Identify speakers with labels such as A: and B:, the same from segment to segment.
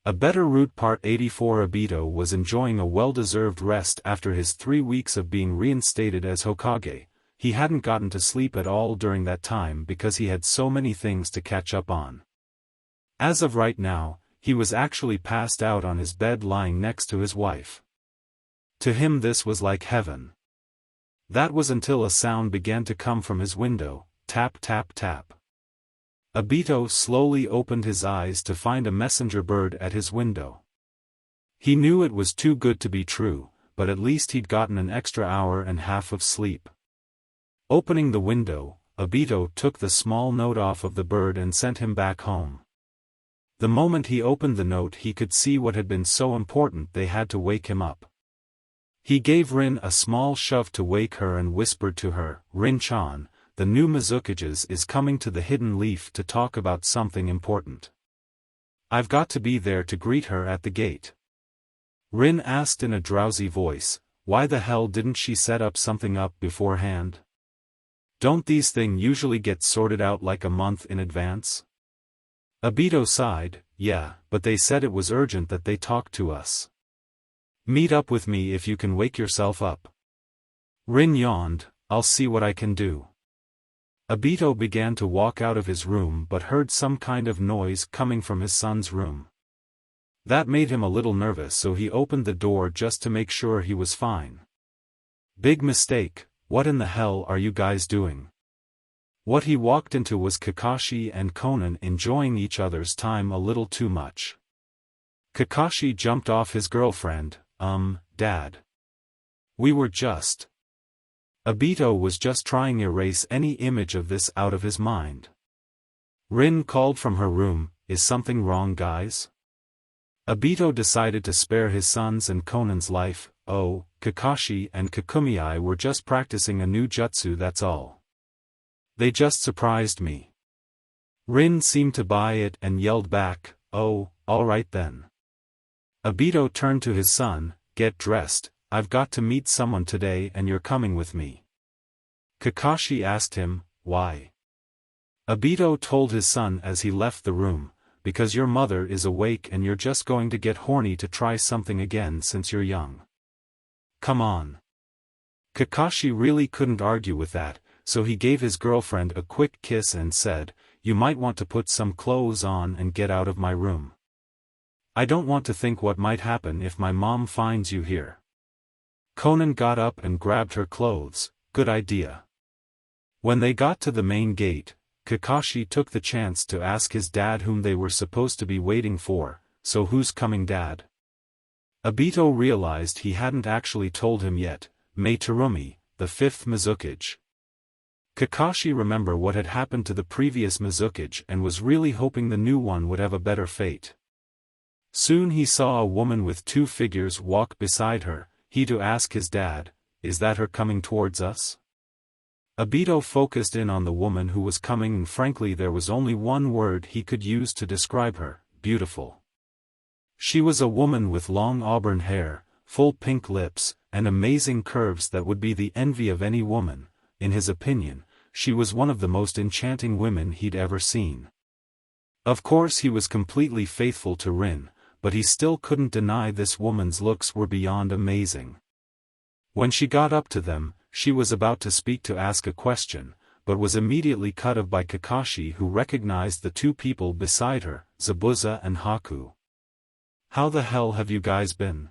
A: A better route. Part 84. Obito was enjoying a well-deserved rest after his 3 weeks of being reinstated as Hokage. He hadn't gotten to sleep at all during that time because he had so many things to catch up on. As of right now, he was actually passed out on his bed lying next to his wife. To him this was like heaven. That was until a sound began to come from his window, tap tap tap. Obito slowly opened his eyes to find a messenger bird at his window. He knew it was too good to be true, but at least he'd gotten an extra hour and a half of sleep. Opening the window, Obito took the small note off of the bird and sent him back home. The moment he opened the note he could see what had been so important they had to wake him up. He gave Rin a small shove to wake her and whispered to her, "Rin-chan, the new Mizukage is coming to the Hidden Leaf to talk about something important. I've got to be there to greet her at the gate." Rin asked in a drowsy voice, why the hell didn't she set up something up beforehand? Don't these things usually get sorted out like a month in advance? Obito sighed, yeah, but they said it was urgent that they talk to us. Meet up with me if you can wake yourself up. Rin yawned, I'll see what I can do. Obito began to walk out of his room but heard some kind of noise coming from his son's room. That made him a little nervous, so he opened the door just to make sure he was fine. Big mistake, what in the hell are you guys doing? What he walked into was Kakashi and Konan enjoying each other's time a little too much. Kakashi jumped off his girlfriend, Dad. We were just... Obito was just trying to erase any image of this out of his mind. Rin called from her room, is something wrong, guys? Obito decided to spare his son's and Konan's life. Oh, Kakashi and Kakumiai were just practicing a new jutsu, that's all. They just surprised me. Rin seemed to buy it and yelled back, oh, alright then. Obito turned to his son, get dressed, I've got to meet someone today and you're coming with me. Kakashi asked him, why? Obito told his son as he left the room, because your mother is awake and you're just going to get horny to try something again since you're young. Come on. Kakashi really couldn't argue with that, so he gave his girlfriend a quick kiss and said, you might want to put some clothes on and get out of my room. I don't want to think what might happen if my mom finds you here. Konan got up and grabbed her clothes, good idea. When they got to the main gate, Kakashi took the chance to ask his dad whom they were supposed to be waiting for, so who's coming, Dad? Obito realized he hadn't actually told him yet, Mei Terumi, the 5th Mizukage. Kakashi remembered what had happened to the previous Mizukage and was really hoping the new one would have a better fate. Soon he saw a woman with 2 figures walk beside her, he to ask his dad, is that her coming towards us? Obito focused in on the woman who was coming and frankly there was only one word he could use to describe her, beautiful. She was a woman with long auburn hair, full pink lips, and amazing curves that would be the envy of any woman. In his opinion, she was one of the most enchanting women he'd ever seen. Of course he was completely faithful to Rin, but he still couldn't deny this woman's looks were beyond amazing. When she got up to them, she was about to speak to ask a question, but was immediately cut off by Kakashi, who recognized the 2 people beside her, Zabuza and Haku. How the hell have you guys been?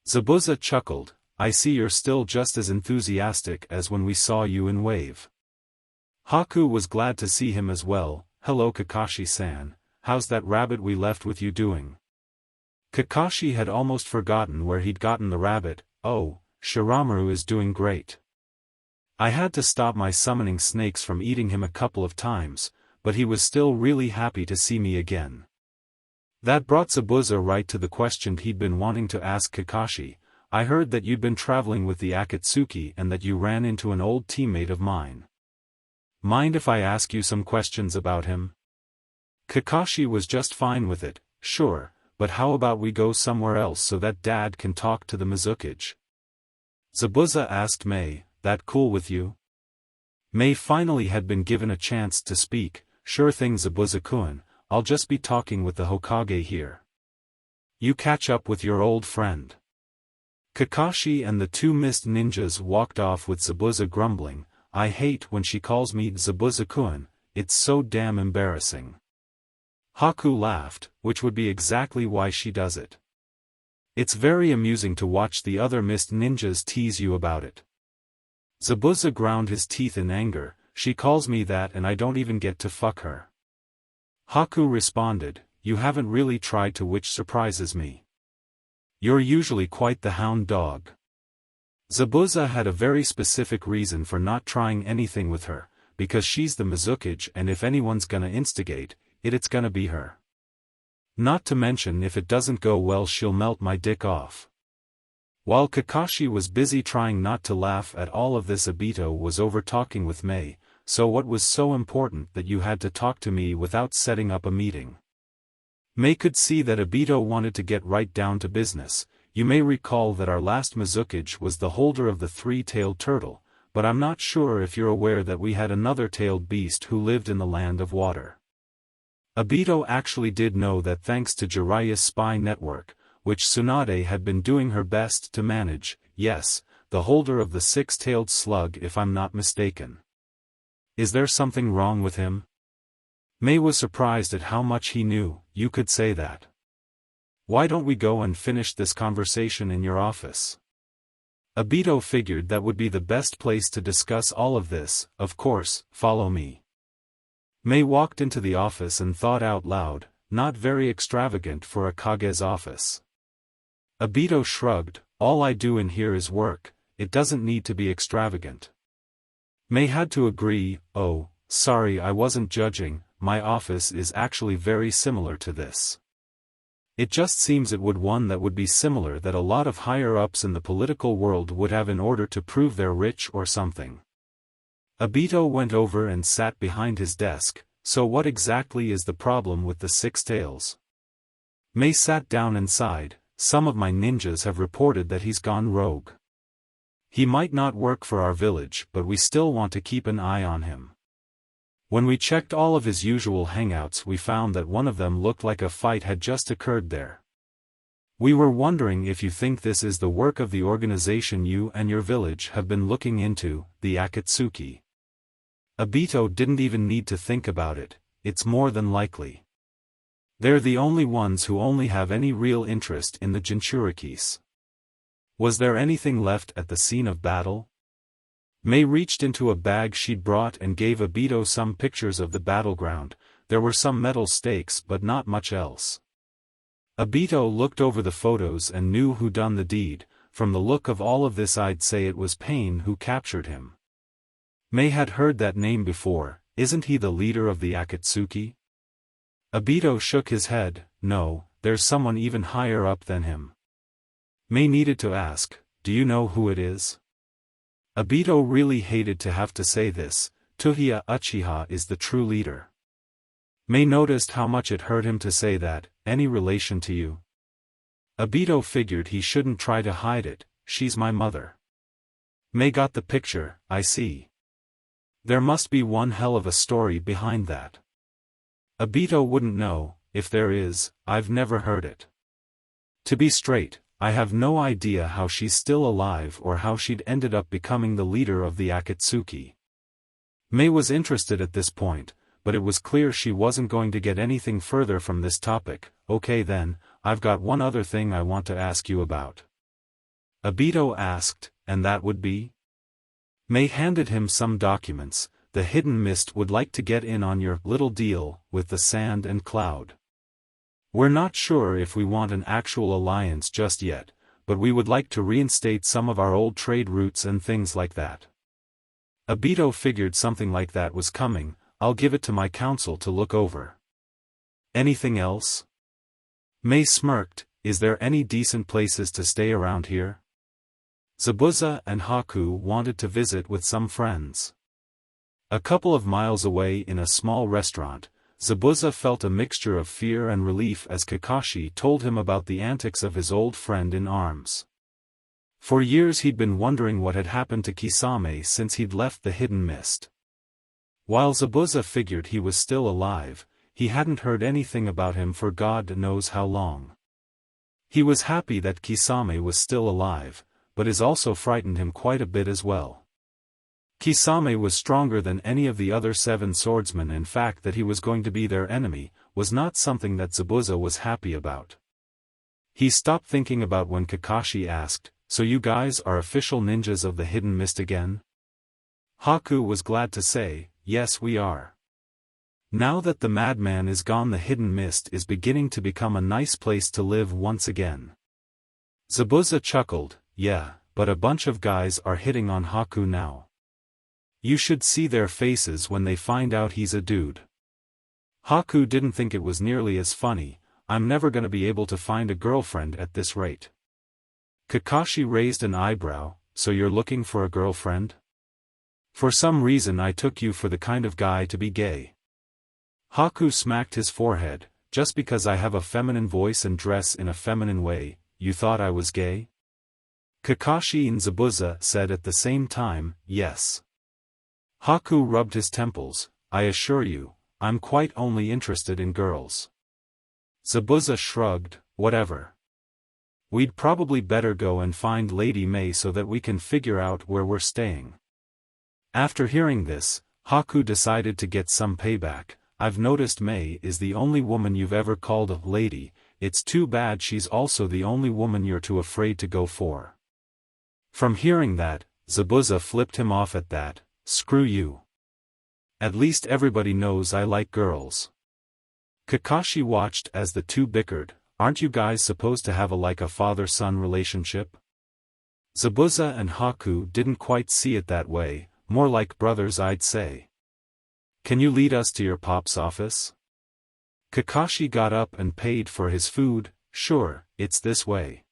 A: Zabuza chuckled, I see you're still just as enthusiastic as when we saw you in Wave. Haku was glad to see him as well, hello Kakashi-san, how's that rabbit we left with you doing? Kakashi had almost forgotten where he'd gotten the rabbit. Oh, Shiramaru is doing great. I had to stop my summoning snakes from eating him a couple of times, but he was still really happy to see me again. That brought Zabuza right to the question he'd been wanting to ask Kakashi. I heard that you'd been traveling with the Akatsuki and that you ran into an old teammate of mine. Mind if I ask you some questions about him? Kakashi was just fine with it, sure, but how about we go somewhere else so that Dad can talk to the Mizukage? Zabuza asked Mei, that cool with you? Mei finally had been given a chance to speak, sure thing Zabuza-kun, I'll just be talking with the Hokage here. You catch up with your old friend. Kakashi and the two mist ninjas walked off with Zabuza grumbling, I hate when she calls me Zabuza-kun, it's so damn embarrassing. Haku laughed, which would be exactly why she does it. It's very amusing to watch the other mist ninjas tease you about it. Zabuza ground his teeth in anger, she calls me that and I don't even get to fuck her. Haku responded, you haven't really tried to, which surprises me. You're usually quite the hound dog. Zabuza had a very specific reason for not trying anything with her, because she's the Mizukage and if anyone's gonna instigate, it's gonna be her. Not to mention if it doesn't go well she'll melt my dick off. While Kakashi was busy trying not to laugh at all of this, Obito was over talking with Mei, so what was so important that you had to talk to me without setting up a meeting? Mei could see that Obito wanted to get right down to business. You may recall that our last Mizukage was the holder of the three-tailed turtle, but I'm not sure if you're aware that we had another tailed beast who lived in the land of water. Obito actually did know that thanks to Jiraiya's spy network, which Tsunade had been doing her best to manage, yes, the holder of the six-tailed slug if I'm not mistaken. Is there something wrong with him? Mei was surprised at how much he knew. You could say that. Why don't we go and finish this conversation in your office? Obito figured that would be the best place to discuss all of this. Of course, follow me. Mei walked into the office and thought out loud, not very extravagant for a Kage's office. Obito shrugged, all I do in here is work, it doesn't need to be extravagant. Mei had to agree, oh, sorry I wasn't judging, my office is actually very similar to this. It just seems it would one that would be similar that a lot of higher-ups in the political world would have in order to prove they're rich or something. Obito went over and sat behind his desk, so what exactly is the problem with the six tails? Mei sat down and sighed, some of my ninjas have reported that he's gone rogue. He might not work for our village but we still want to keep an eye on him. When we checked all of his usual hangouts we found that one of them looked like a fight had just occurred there. We were wondering if you think this is the work of the organization you and your village have been looking into, the Akatsuki. Obito didn't even need to think about it, it's more than likely. They're the only ones who only have any real interest in the Jinchurikis. Was there anything left at the scene of battle? Mei reached into a bag she'd brought and gave Obito some pictures of the battleground. There were some metal stakes but not much else. Obito looked over the photos and knew who done the deed. From the look of all of this I'd say it was Pain who captured him. Mei had heard that name before, isn't he the leader of the Akatsuki? Obito shook his head, no, there's someone even higher up than him. Mei needed to ask, do you know who it is? Obito really hated to have to say this, Tsuchiya Uchiha is the true leader. Mei noticed how much it hurt him to say that, any relation to you? Obito figured he shouldn't try to hide it, she's my mother. Mei got the picture, I see. There must be one hell of a story behind that. Obito wouldn't know, if there is, I've never heard it. To be straight, I have no idea how she's still alive or how she'd ended up becoming the leader of the Akatsuki. Mei was interested at this point, but it was clear she wasn't going to get anything further from this topic. Okay then, I've got one other thing I want to ask you about. Obito asked, and that would be? Mei handed him some documents. The Hidden Mist would like to get in on your little deal with the Sand and Cloud. We're not sure if we want an actual alliance just yet, but we would like to reinstate some of our old trade routes and things like that. Obito figured something like that was coming. I'll give it to my council to look over. Anything else? Mei smirked, is there any decent places to stay around here? Zabuza and Haku wanted to visit with some friends. A couple of miles away in a small restaurant, Zabuza felt a mixture of fear and relief as Kakashi told him about the antics of his old friend in arms. For years he'd been wondering what had happened to Kisame since he'd left the Hidden Mist. While Zabuza figured he was still alive, he hadn't heard anything about him for God knows how long. He was happy that Kisame was still alive, but it also frightened him quite a bit as well. Kisame was stronger than any of the other 7 swordsmen, and fact that he was going to be their enemy was not something that Zabuza was happy about. He stopped thinking about when Kakashi asked, "So you guys are official ninjas of the hidden mist again?" Haku was glad to say, "Yes, we are. Now that the madman is gone, the hidden mist is beginning to become a nice place to live once again." Zabuza chuckled, "Yeah, but a bunch of guys are hitting on Haku now. You should see their faces when they find out he's a dude." Haku didn't think it was nearly as funny. "I'm never gonna be able to find a girlfriend at this rate." Kakashi raised an eyebrow, "So you're looking for a girlfriend? For some reason I took you for the kind of guy to be gay." Haku smacked his forehead, "Just because I have a feminine voice and dress in a feminine way, you thought I was gay?" Kakashi and Zabuza said at the same time, "Yes." Haku rubbed his temples, "I assure you, I'm quite only interested in girls." Zabuza shrugged, "Whatever. We'd probably better go and find Lady May so that we can figure out where we're staying." After hearing this, Haku decided to get some payback. "I've noticed May is the only woman you've ever called a lady. It's too bad she's also the only woman you're too afraid to go for." From hearing that, Zabuza flipped him off at that. "Screw you. At least everybody knows I like girls." Kakashi watched as the two bickered. "Aren't you guys supposed to have a father-son relationship?" Zabuza and Haku didn't quite see it that way, "More like brothers, I'd say." "Can you lead us to your pop's office?" Kakashi got up and paid for his food. "Sure, it's this way."